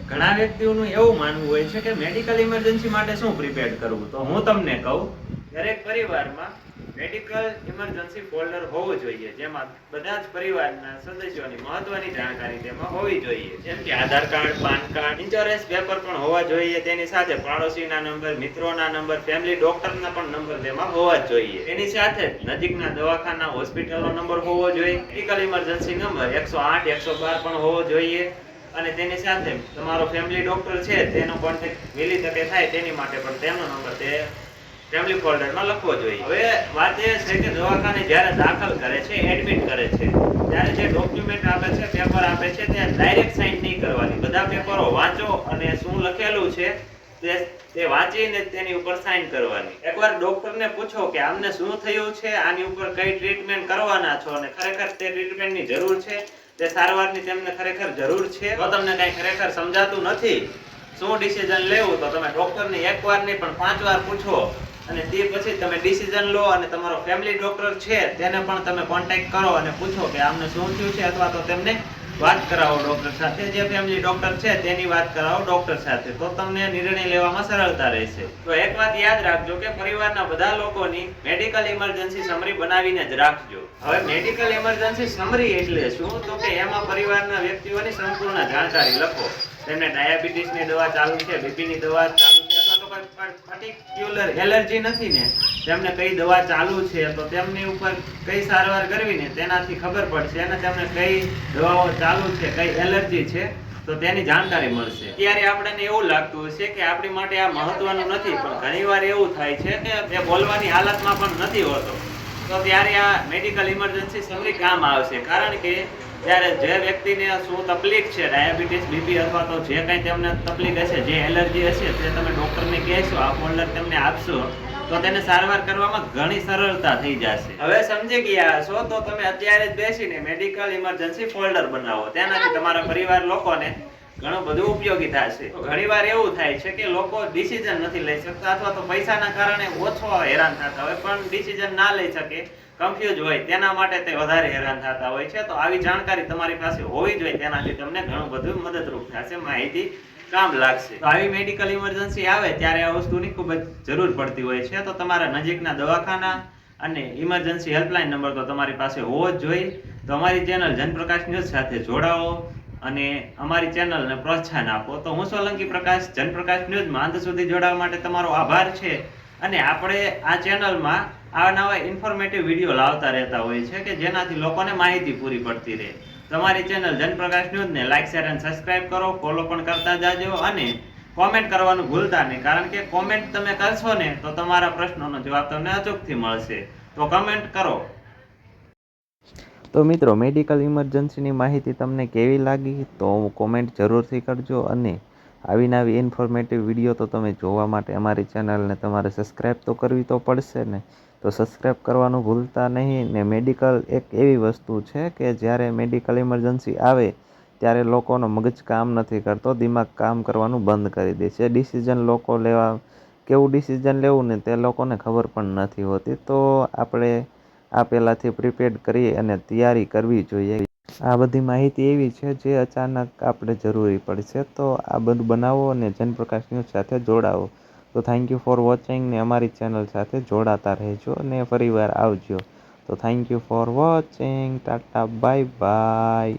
ઘણા વ્યક્તિઓનું એવું માનવું હોય છે કે મેડિકલ ઇમરજન્સી માટે શું પ્રિપેર કરવું, તો હું તમને કહું, દરેક પરિવારમાં મેડિકલ ઇમરજન્સી ફોલ્ડર હોવું જોઈએ, જેમાં બધા જ પરિવારના સદસ્યોની મહત્વની જાણકારી તેમાં હોવી જોઈએ, જેમ કે Aadhaar card, PAN card, insurance paper પણ હોવા જોઈએ. તેની સાથે પાડોશીના નંબર, મિત્રોના નંબર, ફેમિલી ડોક્ટરના પણ નંબર તેમાં હોવા જ જોઈએ. તેની સાથે નજીકના દવાખાના, હોસ્પિટલનો નંબર હોવો જોઈએ. મેડિકલ ઇમરજન્સી નંબર 108, 112 પણ હોવો જોઈએ. અને તેની સાથે તમારો ફેમિલી ડોક્ટર છે તેનો કોન્ટેક્ટ વહેલી તકે થાય તેની માટે પણ તેનો નંબર તે ફેમિલી ફોલ્ડરમાં લખવો જોઈએ. હવે વાત એ છે કે દવાખાને જ્યારે દાખલ કરે છે, એડમિટ કરે છે, ત્યારે જે ડોક્યુમેન્ટ આપે છે, પેપર આપે છે, ત્યાં ડાયરેક્ટ સાઇન નહીં કરવાની. બધા પેપરો વાંચો અને શું લખેલું છે તે વાંચીને તેની ઉપર સાઇન કરવાની. એકવાર ડોક્ટરને પૂછો કે આમને શું થયું છે, આની ઉપર કઈ ટ્રીટમેન્ટ કરવાના છો અને ખરેખર તે ટ્રીટમેન્ટની જરૂર છે, તે સારવારની તેમને ખરેખર જરૂર છે. જો તમને કઈ ખરેખર સમજાતું નથી શું ડિસિઝન લેવું, તો તમે ડોક્ટરને એકવાર નહીં પણ 5 વાર પૂછો અને તે પછી તમે ડિસિઝન લો. અને તમારો ફેમિલી ડોક્ટર છે તેને પણ તમે કોન્ટેક્ટ કરો અને પૂછો કે આમને શું થયું છે, અથવા તો તેમને વાત કરાવો ડોક્ટર સાથે. જે ફેમિલી ડોક્ટર છે તેની વાત કરાવો ડોક્ટર સાથે, તો તમને નિર્ણય લેવામાં સરળતા રહેશે. તો એક વાત યાદ રાખજો કે પરિવારના બધા લોકોની મેડિકલ ઇમરજન્સી સમરી બનાવીને જ રાખજો. હવે મેડિકલ ઇમરજન્સી સમરી એટલે શું, તો કે એમાં પરિવારના વ્યક્તિઓની સંપૂર્ણ જાણકારી લખો. તેમને ડાયાબિટીસની દવા ચાલુ છે, બીપીની દવા ચાલુ છે, અથવા તો કોઈ પર્ટિક્યુલર એલર્જી નથી ને, તેમને કઈ દવા ચાલુ છે, તો તેમની ઉપર કઈ સારવાર કરવી ને તેનાથી ખબર પડશે. અને તેમને કઈ દવાઓ ચાલુ છે, કઈ એલર્જી છે, તો તેની જાણકારી મળશે. ત્યારે આપણને એવું લાગતું હશે કે આપણી માટે આ મહત્વનું નથી, પણ ઘણીવાર એવું થાય છે કે તે બોલવાની હાલતમાં પણ નથી હોતો. તો ત્યારે આ મેડિકલ ઇમરજન્સી સમરી કામ આવશે. કારણ કે ત્યારે જે વ્યક્તિને શું તકલીફ છે, ડાયાબિટીસ, બીપી અથવા તો જે કંઈ તેમને તકલીફ હશે, જે એલર્જી હશે, તે તમે ડોક્ટરને કહેશો, આ ફોલ્ડર તેમને આપશો, તો તેને સારવાર કરવામાં ઘણી સરળતા થઈ જશે. હવે સમજી ગયા છો તો તમે અત્યારે જ બેસીને મેડિકલ ઇમરજન્સી ફોલ્ડર બનાવો. તેનાથી તમારા પરિવાર લોકોને ઘણું બધું ઉપયોગી થશે. તો ઘણીવાર એવું થાય છે કે લોકો ડિસિઝન નથી લઈ શકતા, અથવા તો પૈસાના કારણે ઓછો હેરાન થતા હોય, પણ ડિસિઝન ના લઈ શકે, કન્ફ્યુઝ હોય, તેના માટે તે વધારે હેરાન થતા હોય છે. તો આવી જાણકારી તમારી પાસે હોવી જોઈએ, તેનાથી તમને ઘણું બધું મદદરૂપ થશે, માહિતી કામ લાગશે. તો આવી મેડિકલ ઇમરજન્સી આવે ત્યારે આ વસ્તુની ખૂબ જ જરૂર પડતી હોય છે. તો તમારા નજીકના દવાખાના અને ઇમરજન્સી હેલ્પલાઇન નંબર તો તમારી પાસે હોવો જ જોઈએ. તો અમારી ચેનલ જનપ્રકાશ ન્યૂઝ સાથે જોડાઓ અને અમારી ચેનલને પ્રોત્સાહન આપો. તો હું સોલંકી પ્રકાશ, જનપ્રકાશ ન્યૂઝમાં અંત સુધી જોડાવા માટે તમારો આભાર છે. અને આપણે આ ચેનલમાં આ નવા ઇન્ફોર્મેટિવ વિડીયો લાવતા રહેતા હોય છે કે જેનાથી લોકોને માહિતી પૂરી પડતી રહે. તમારી ચેનલ જનપ્રકાશ ન્યૂઝને લાઈક, શેર અને સબસ્ક્રાઇબ કરો, ફોલો પણ કરતા જાજો અને કોમેન્ટ કરવાનું ભૂલતા નહીં. કારણ કે કોમેન્ટ તમે કરશો ને તો તમારા પ્રશ્નોનો જવાબ તમને અચૂકથી મળશે. તો કમેન્ટ કરો. તો મિત્રો, મેડિકલ ઇમરજન્સીની માહિતી તમને કેવી લાગી તો કોમેન્ટ જરૂરથી કરજો. અને આવી નવી ઇન્ફોર્મેટિવ વિડીયો તો તમે જોવા માટે અમારી ચેનલને તમારે સબસ્ક્રાઈબ તો કરવી તો પડશે ને. તો સબસ્ક્રાઈબ કરવાનું ભૂલતા નહીં. ને મેડિકલ એક એવી વસ્તુ છે કે જ્યારે મેડિકલ ઇમરજન્સી આવે ત્યારે લોકોનો મગજ કામ નથી કરતો, દિમાગ કામ કરવાનું બંધ કરી દે છે. ડિસિઝન લોકો લેવા, કેવું ડિસિઝન લેવું ને તે લોકોને ખબર પણ નથી હોતી. તો આપણે આ પહેલાંથી પ્રિપેર્ડ કરી અને તૈયારી કરવી જોઈએ. આ બધી માહિતી એવી છે જે અચાનક આપણે જરૂરી પડશે. તો આ બધું બનાવો અને જનપ્રકાશ ન્યૂઝ સાથે જોડાવો. તો થેન્ક યુ ફોર વોચિંગ ને અમારી ચેનલ સાથે જોડાતા રહેજો અને ફરીવાર આવજો. તો thank you for watching. Tata, bye bye.